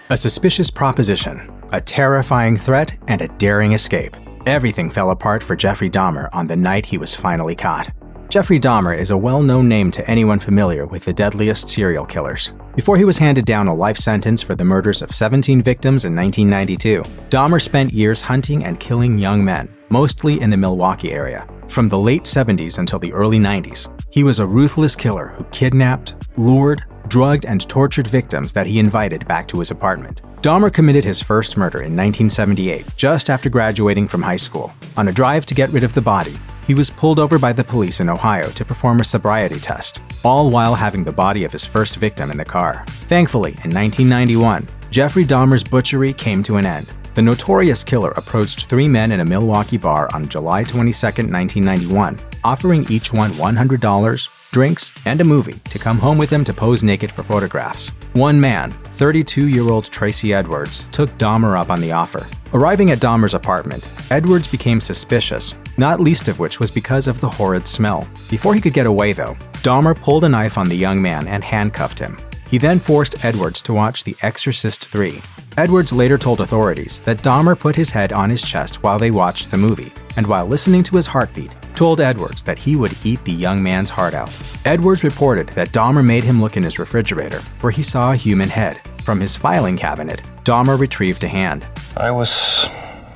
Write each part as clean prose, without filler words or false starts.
A suspicious proposition, a terrifying threat, and a daring escape. Everything fell apart for Jeffrey Dahmer on the night he was finally caught. Jeffrey Dahmer is a well-known name to anyone familiar with the deadliest serial killers. Before he was handed down a life sentence for the murders of 17 victims in 1992, Dahmer spent years hunting and killing young men, mostly in the Milwaukee area. From the late 70s until the early 90s, he was a ruthless killer who kidnapped, lured, drugged, and tortured victims that he invited back to his apartment. Dahmer committed his first murder in 1978, just after graduating from high school. On a drive to get rid of the body, he was pulled over by the police in Ohio to perform a sobriety test, all while having the body of his first victim in the car. Thankfully, in 1991, Jeffrey Dahmer's butchery came to an end. The notorious killer approached 3 men in a Milwaukee bar on July 22, 1991, offering each one $100, drinks, and a movie to come home with him to pose naked for photographs. One man, 32-year-old Tracy Edwards, took Dahmer up on the offer. Arriving at Dahmer's apartment, Edwards became suspicious, not least of which was because of the horrid smell. Before he could get away, though, Dahmer pulled a knife on the young man and handcuffed him. He then forced Edwards to watch The Exorcist III. Edwards later told authorities that Dahmer put his head on his chest while they watched the movie, and while listening to his heartbeat, told Edwards that he would eat the young man's heart out. Edwards reported that Dahmer made him look in his refrigerator, where he saw a human head. From his filing cabinet, Dahmer retrieved a hand. I was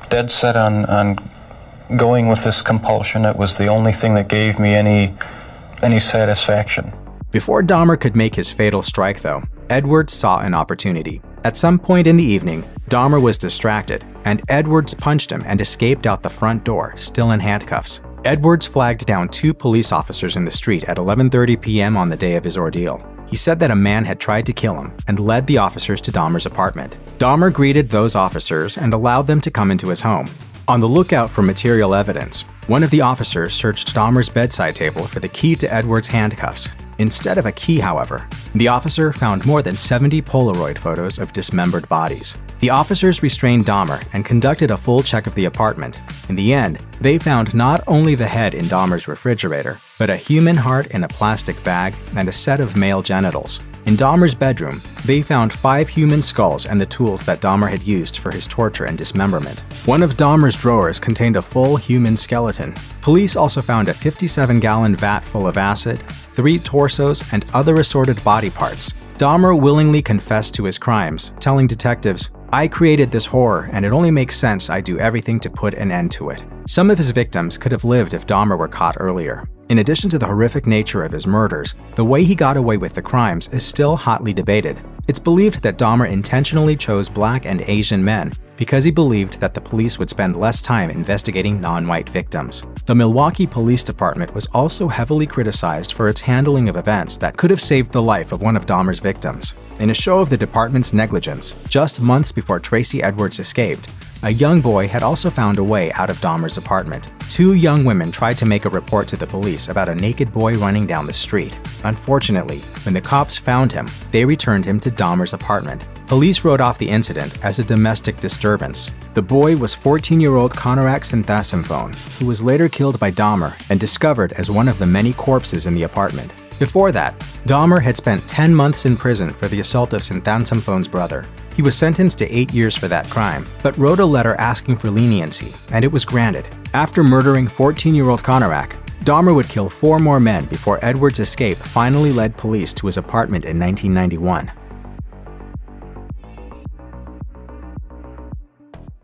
dead set on going with this compulsion. It was the only thing that gave me any satisfaction. Before Dahmer could make his fatal strike, though, Edwards saw an opportunity. At some point in the evening, Dahmer was distracted, and Edwards punched him and escaped out the front door, still in handcuffs. Edwards flagged down 2 police officers in the street at 11:30 p.m. on the day of his ordeal. He said that a man had tried to kill him and led the officers to Dahmer's apartment. Dahmer greeted those officers and allowed them to come into his home. On the lookout for material evidence, one of the officers searched Dahmer's bedside table for the key to Edwards' handcuffs. Instead of a key, however, the officer found more than 70 Polaroid photos of dismembered bodies. The officers restrained Dahmer and conducted a full check of the apartment. In the end, they found not only the head in Dahmer's refrigerator, but a human heart in a plastic bag and a set of male genitals. In Dahmer's bedroom, they found 5 human skulls and the tools that Dahmer had used for his torture and dismemberment. One of Dahmer's drawers contained a full human skeleton. Police also found a 57-gallon vat full of acid, 3 torsos, and other assorted body parts. Dahmer willingly confessed to his crimes, telling detectives, "I created this horror, and it only makes sense I do everything to put an end to it." Some of his victims could have lived if Dahmer were caught earlier. In addition to the horrific nature of his murders, the way he got away with the crimes is still hotly debated. It's believed that Dahmer intentionally chose Black and Asian men because he believed that the police would spend less time investigating non-white victims. The Milwaukee Police Department was also heavily criticized for its handling of events that could have saved the life of one of Dahmer's victims. In a show of the department's negligence, just months before Tracy Edwards escaped, a young boy had also found a way out of Dahmer's apartment. 2 young women tried to make a report to the police about a naked boy running down the street. Unfortunately, when the cops found him, they returned him to Dahmer's apartment. Police wrote off the incident as a domestic disturbance. The boy was 14-year-old Konorak Sinthasimphone, who was later killed by Dahmer and discovered as one of the many corpses in the apartment. Before that, Dahmer had spent 10 months in prison for the assault of Sinthatsimphone's brother. He was sentenced to 8 years for that crime, but wrote a letter asking for leniency, and it was granted. After murdering 14-year-old Konorak, Dahmer would kill 4 more men before Edwards' escape finally led police to his apartment in 1991.